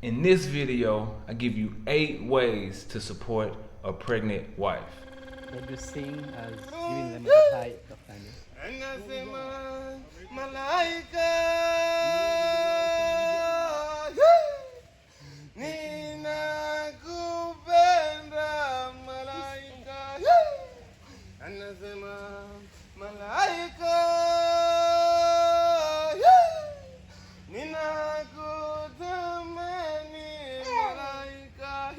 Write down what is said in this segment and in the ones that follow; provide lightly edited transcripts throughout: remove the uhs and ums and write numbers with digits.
In this video, I give you 8 ways to support a pregnant wife. What you sing as giving them a type of family. Anasema malaika ninakupenda malaika anasema malaika ninakutamani malaika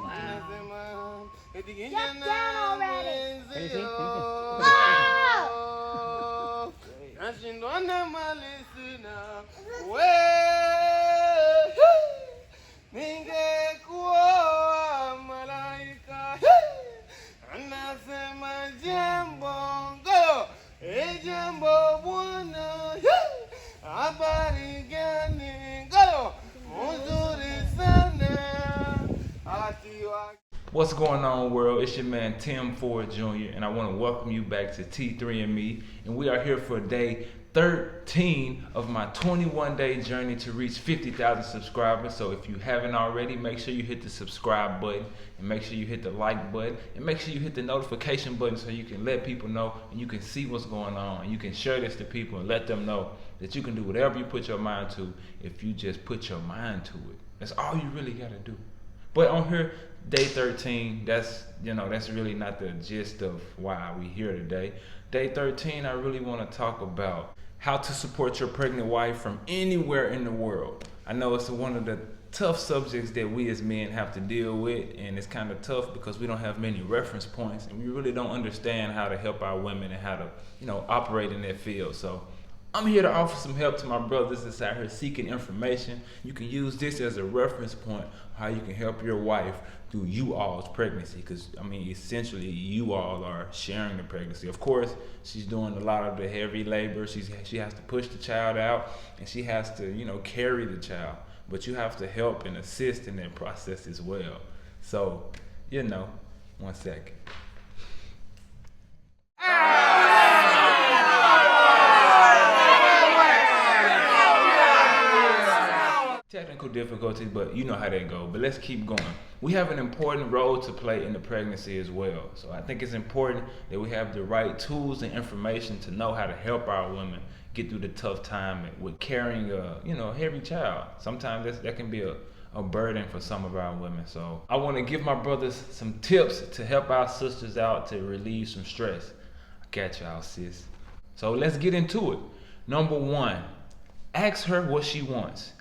anasema down already. nashindwana malisina we ningekuoa malaika anasema jambo ngolo jambo bwana habari gani ngolo mzuri sana akiwa. What's going on, world? It's your man Tim Ford Jr. and I want to welcome you back to T3&Me, and we are here for day 13 of my 21-day journey to reach 50,000 subscribers. So if you haven't already, make sure you hit the subscribe button, and make sure you hit the like button, and make sure you hit the notification button so you can let people know and you can see what's going on, and you can share this to people and let them know that you can do whatever you put your mind to if you just put your mind to it. That's all you really got to do. But on here, day 13, that's really not the gist of why we here today. Day 13, I really want to talk about how to support your pregnant wife from anywhere in the world. I know it's one of the tough subjects that we as men have to deal with, and it's kind of tough because we don't have many reference points, and we really don't understand how to help our women and how to, operate in that field. So I'm here to offer some help to my brothers that's out here seeking information. You can use this as a reference point how you can help your wife through you all's pregnancy, because essentially you all are sharing the pregnancy. Of course, she's doing a lot of the heavy labor. She has to push the child out, and she has to carry the child, but you have to help and assist in that process as well. So 1 second. Technical difficulties, but you know how that goes. But let's keep going. We have an important role to play in the pregnancy as well. So I think it's important that we have the right tools and information to know how to help our women get through the tough time with carrying a heavy child. Sometimes that can be a burden for some of our women. So I want to give my brothers some tips to help our sisters out to relieve some stress. I got y'all, sis. So let's get into it. Number 1, ask her what she wants.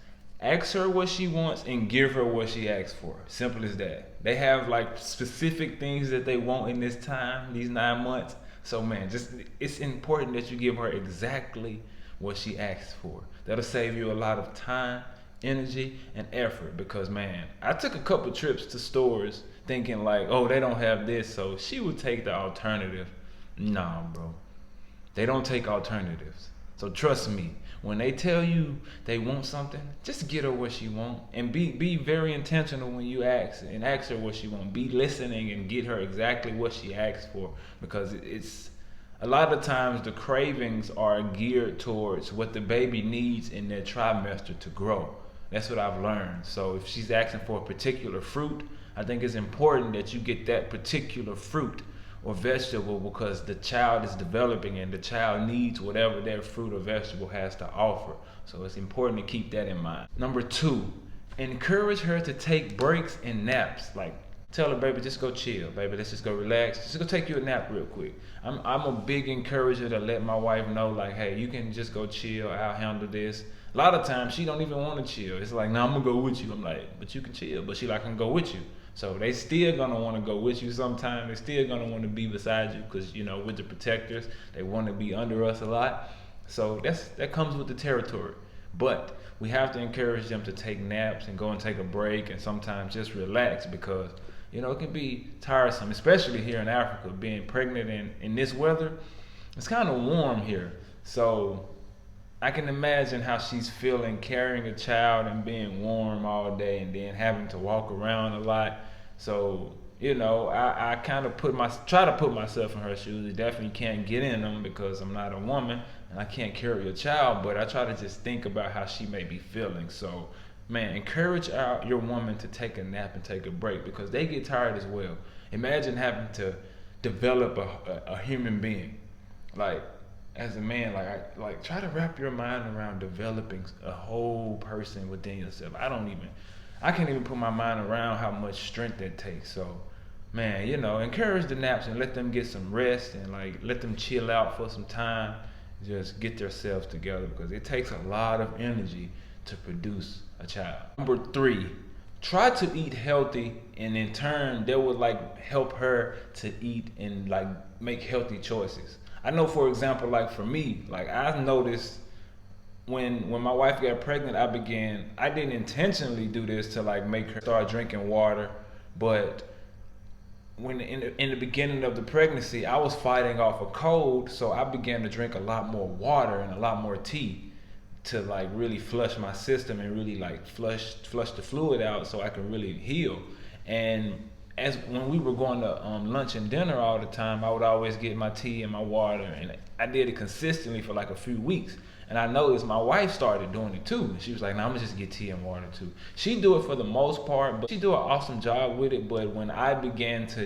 Ask her what she wants and give her what she asks for. Simple as that. They have specific things that they want in this time, these 9 months. So man, it's important that you give her exactly what she asks for. That'll save you a lot of time, energy, and effort, because man, I took a couple trips to stores thinking oh, they don't have this, so she would take the alternative. Nah, bro. They don't take alternatives. So trust me, when they tell you they want something, just get her what she want, and be very intentional when you ask her what she want. Be listening and get her exactly what she asks for, because it's a lot of times the cravings are geared towards what the baby needs in their trimester to grow. That's what I've learned. So if she's asking for a particular fruit, I think it's important that you get that particular fruit or vegetable, because the child is developing and the child needs whatever that fruit or vegetable has to offer. So it's important to keep that in mind. Number 2, encourage her to take breaks and naps. Tell her, baby, just go chill. Baby, let's just go relax. Just go take you a nap real quick. I'm a big encourager to let my wife know, hey, you can just go chill. I'll handle this. A lot of times she don't even want to chill. It's nah, I'm gonna go with you. I'm but you can chill. But she I can go with you. So they still gonna want to go with you sometimes. They still gonna want to be beside you, because with the protectors, they want to be under us a lot. So that comes with the territory. But we have to encourage them to take naps and go and take a break, and sometimes just relax, because it can be tiresome, especially here in Africa, being pregnant in this weather. It's kind of warm here, so I can imagine how she's feeling carrying a child and being warm all day and then having to walk around a lot. So, I kind of try to put myself in her shoes. I definitely can't get in them because I'm not a woman and I can't carry a child, but I try to just think about how she may be feeling. So man, encourage your woman to take a nap and take a break because they get tired as well. Imagine having to develop a human being. Like, as a man, like try to wrap your mind around developing a whole person within yourself. I can't even put my mind around how much strength that takes. So, man, encourage the naps and let them get some rest and like let them chill out for some time. Just get themselves together because it takes a lot of energy to produce a child. Number 3, try to eat healthy, and in turn, that would like help her to eat and like make healthy choices. I know, for example, like for me, like I noticed when my wife got pregnant, I didn't intentionally do this to like make her start drinking water, but when in the beginning of the pregnancy, I was fighting off a cold, so I began to drink a lot more water and a lot more tea to like really flush my system and really like flush the fluid out so I could really heal. And as when we were going to lunch and dinner all the time, I would always get my tea and my water, and I did it consistently for like a few weeks. And I noticed my wife started doing it too. She was like, "No, I'm gonna just get tea and water too." She do it for the most part, but she do an awesome job with it. But when I began to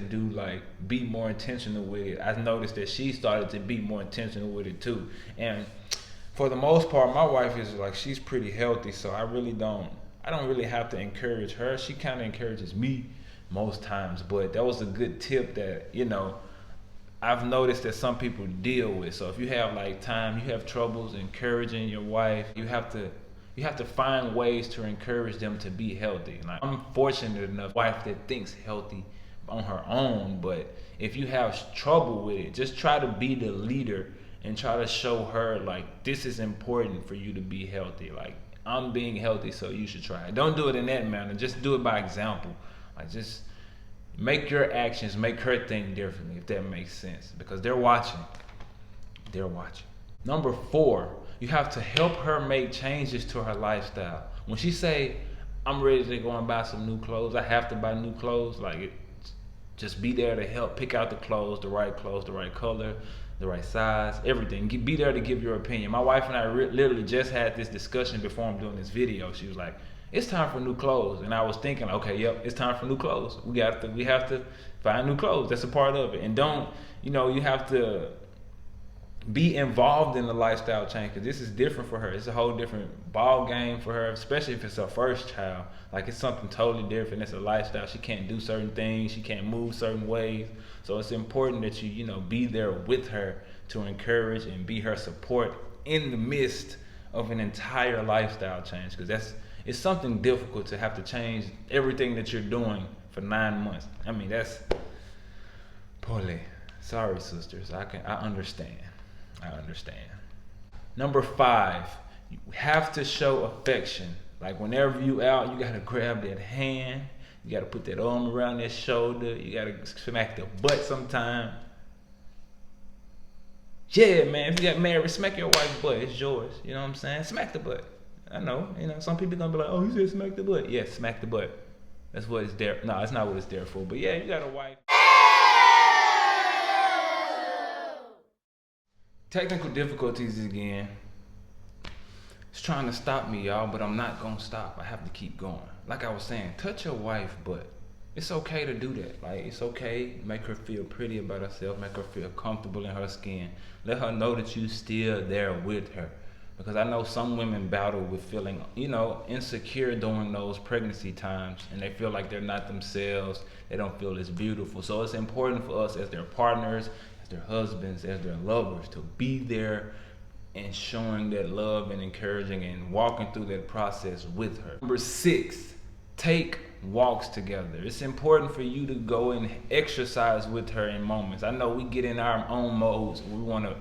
be more intentional with it, I noticed that she started to be more intentional with it too. And for the most part, my wife is like, she's pretty healthy, so I don't really have to encourage her. She kind of encourages me most times, but that was a good tip that I've noticed that some people deal with. So if you have like time, you have troubles encouraging your wife, you have to find ways to encourage them to be healthy. Like, I'm fortunate enough, wife that thinks healthy on her own, but if you have trouble with it, just try to be the leader and try to show her like this is important for you to be healthy. Like, I'm being healthy, so you should try it. Don't do it in that manner. Just do it by example. Like, just make your actions make her think differently, if that makes sense, because they're watching. They're watching. Number 4, you have to help her make changes to her lifestyle. When she say, "I'm ready to go and buy some new clothes," I have to buy new clothes. Just be there to help pick out the clothes, the right color, the right size, everything. Be there to give your opinion. My wife and I literally just had this discussion before I'm doing this video. She was like, "It's time for new clothes," and I was thinking, okay, yep, it's time for new clothes. We have to find new clothes. That's a part of it. And you have to be involved in the lifestyle change, because this is different for her. It's a whole different ball game for her, especially if it's her first child. Like, it's something totally different. It's a lifestyle. She can't do certain things. She can't move certain ways. So it's important that you be there with her to encourage and be her support in the midst of an entire lifestyle change, because it's something difficult to have to change everything that you're doing for 9 months. I mean, that's poorly. Sorry, sisters. I understand. Number 5, you have to show affection. Like, whenever you out, you gotta grab that hand. You gotta put that arm around that shoulder. You gotta smack the butt sometime. Yeah, man. If you got married, smack your wife's butt. It's yours. You know what I'm saying? Smack the butt. I know. Some people gonna be like, "Oh, he said smack the butt." Yeah, smack the butt. That's what it's there. No, it's not what it's there for. But yeah, you got a wife. Technical difficulties again. It's trying to stop me, y'all, but I'm not gonna stop. I have to keep going. Like I was saying, touch your wife, but it's okay to do that. Like, it's okay. Make her feel pretty about herself. Make her feel comfortable in her skin. Let her know that you still there with her. Because I know some women battle with feeling, insecure during those pregnancy times, and they feel like they're not themselves. They don't feel as beautiful. So it's important for us as their partners, as their husbands, as their lovers, to be there and showing that love and encouraging and walking through that process with her. Number 6, take walks together. It's important for you to go and exercise with her in moments. I know we get in our own modes.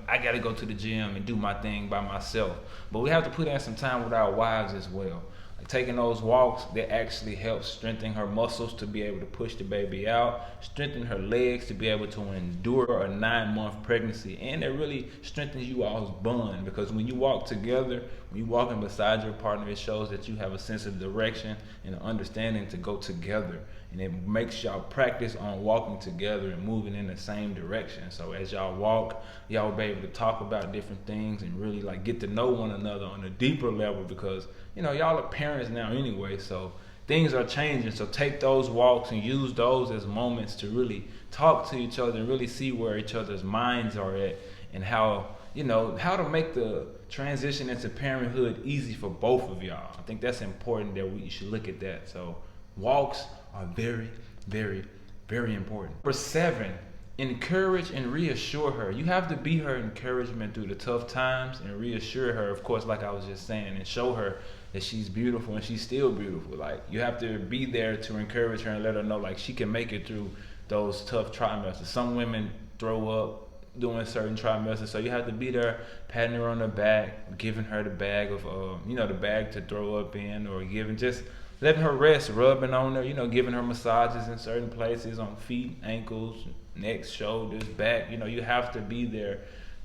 I gotta go to the gym and do my thing by myself. But we have to put in some time with our wives as well. Like, taking those walks, that actually helps strengthen her muscles to be able to push the baby out, strengthen her legs to be able to endure a 9-month pregnancy, and it really strengthens you all's bond, because when you walk together, when you walking beside your partner, it shows that you have a sense of direction and an understanding to go together, and it makes y'all practice on walking together and moving in the same direction. So as y'all walk, y'all will be able to talk about different things and really like get to know one another on a deeper level, because y'all are parents now anyway, so things are changing. So take those walks and use those as moments to really talk to each other and really see where each other's minds are at, and how to make the transition into parenthood easy for both of y'all. I think that's important, that we should look at that. So walks are very, very, very important. Number 7, encourage and reassure her. You have to be her encouragement through the tough times, and reassure her, of course, like I was just saying, and show her that she's beautiful and she's still beautiful. Like, you have to be there to encourage her and let her know like she can make it through those tough trimesters. Some women throw up doing certain trimesters, so you have to be there, patting her on the back, giving her the bag of the bag to throw up in, or just letting her rest, rubbing on her, giving her massages in certain places, on feet, ankles, necks, shoulders, back. You have to be there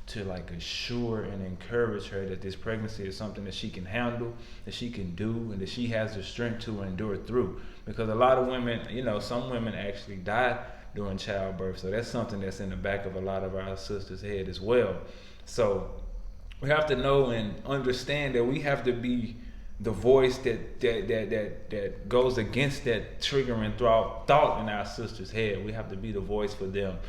to like assure and encourage her that this pregnancy is something that she can handle, that she can do, and that she has the strength to endure through. Because a lot of women, some women actually die during childbirth, so that's something that's in the back of a lot of our sisters' head as well. So we have to know and understand that we have to be the voice that goes against that triggering thought in our sister's head. We have to be the voice for them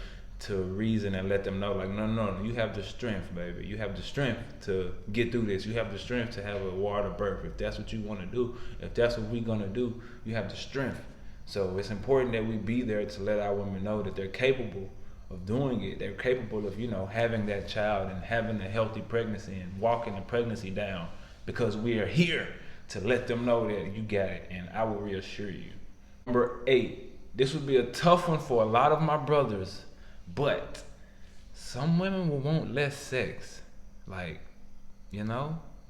to reason and let them know, like, no, you have the strength, baby. You have the strength to get through this. You have the strength to have a water birth. If that's what you want to do, if that's what we're going to do, you have the strength. So it's important that we be there to let our women know that they're capable of doing it. They're capable of, having that child and having a healthy pregnancy and walking the pregnancy down, because we are here to let them know that you got it, and I will reassure you. Number 8, this would be a tough one for a lot of my brothers, but some women will want less sex. Like,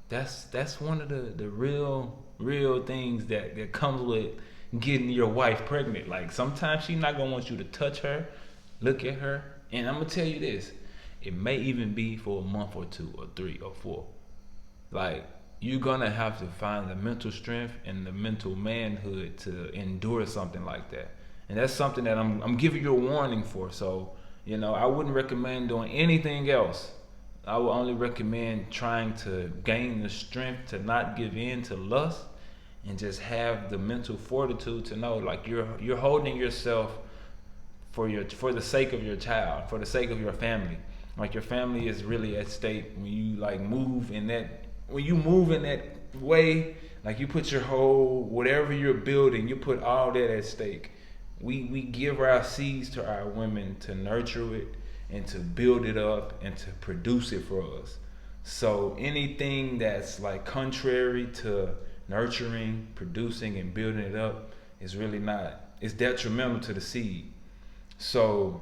that's one of the real things that comes with getting your wife pregnant. Like, sometimes she's not gonna want you to touch her, look at her, and I'm gonna tell you this, it may even be for a month or 2 or 3 or 4. Like, you're gonna have to find the mental strength and the mental manhood to endure something like that. And that's something that I'm giving you a warning for. So, I wouldn't recommend doing anything else. I would only recommend trying to gain the strength to not give in to lust, and just have the mental fortitude to know, like, you're holding yourself for the sake of your child, for the sake of your family. Like, your family is really at stake when you move in that way. Like, you put your whole, whatever you're building, you put all that at stake. We give our seeds to our women to nurture it and to build it up and to produce it for us. So anything that's like contrary to nurturing, producing, and building it up is really not, it's detrimental to the seed. So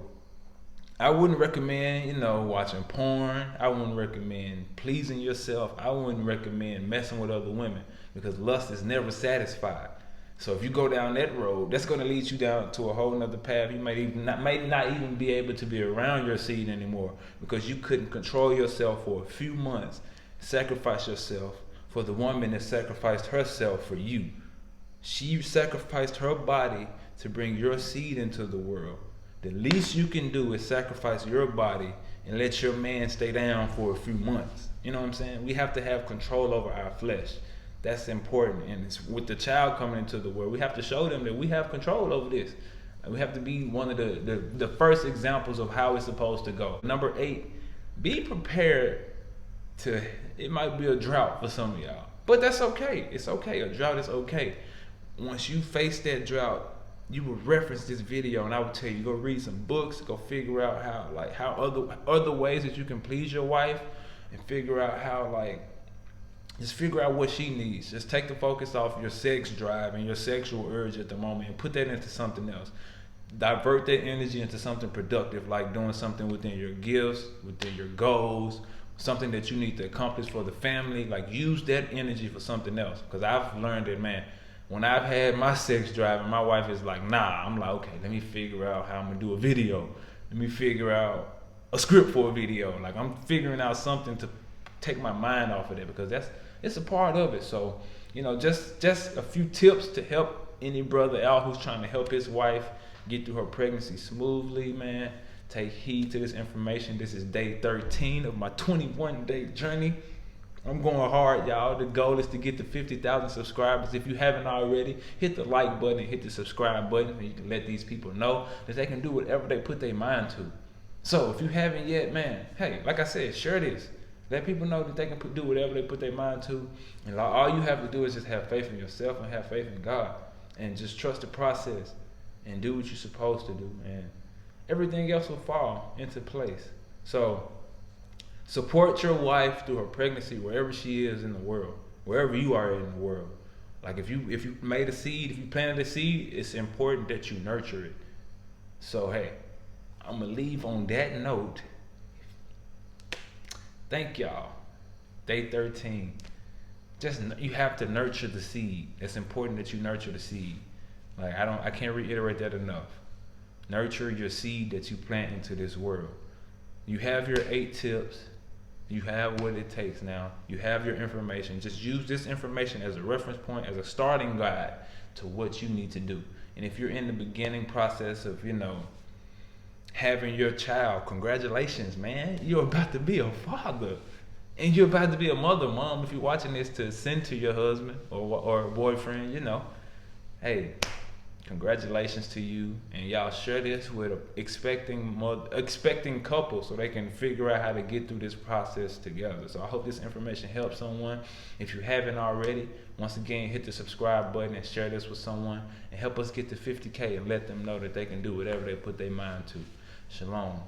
I wouldn't recommend, watching porn. I wouldn't recommend pleasing yourself. I wouldn't recommend messing with other women, because lust is never satisfied. So if you go down that road, that's going to lead you down to a whole nother path. You might not even be able to be around your seed anymore, because you couldn't control yourself for a few months, sacrifice yourself for the woman that sacrificed herself for you. She sacrificed her body to bring your seed into the world. The least you can do is sacrifice your body and let your man stay down for a few months. You know what I'm saying? We have to have control over our flesh. That's important. And it's with the child coming into the world, we have to show them that we have control over this. And we have to be one of the first examples of how it's supposed to go. Number 8, be prepared to, it might be a drought for some of y'all, but that's okay. It's okay. A drought is okay. Once you face that drought, you will reference this video, and I would tell you, go read some books, go figure out how other ways that you can please your wife, and figure out how, just figure out what she needs. Just take the focus off your sex drive and your sexual urge at the moment and put that into something else. Divert that energy into something productive, like doing something within your gifts, within your goals, something that you need to accomplish for the family. Like, use that energy for something else. Because I've learned that, man, when I've had my sex drive and my wife is like, nah, I'm like, okay, let me figure out how I'm gonna do a video. Let me figure out a script for a video. Like, I'm figuring out something to take my mind off of it, because it's a part of it. So, just a few tips to help any brother out who's trying to help his wife get through her pregnancy smoothly, man. Take heed to this information. This is day 13 of my 21-day journey. I'm going hard, y'all. The goal is to get to 50,000 subscribers. If you haven't already, hit the like button and hit the subscribe button, and you can let these people know that they can do whatever they put their mind to. So if you haven't yet, man, hey, like I said, share this. Let people know that they can do whatever they put their mind to. And all you have to do is just have faith in yourself and have faith in God. And just trust the process and do what you're supposed to do. And everything else will fall into place. So support your wife through her pregnancy wherever she is in the world, wherever you are in the world. Like if you made a seed, if you planted a seed, it's important that you nurture it. So hey, I'm gonna leave on that note. Thank y'all. Day 13. You have to nurture the seed. It's important that you nurture the seed. Like I can't reiterate that enough. Nurture your seed that you plant into this world. You have your 8 tips. You have what it takes now. You have your information. Just use this information as a reference point, as a starting guide to what you need to do. And if you're in the beginning process of, having your child, congratulations, man. You're about to be a father. And you're about to be a mother, mom, if you're watching this, to send to your husband or boyfriend, Hey, congratulations to you. And y'all share this with expecting couples so they can figure out how to get through this process together. So I hope this information helps someone. If you haven't already, once again, hit the subscribe button and share this with someone and help us get to 50K and let them know that they can do whatever they put their mind to. Shalom.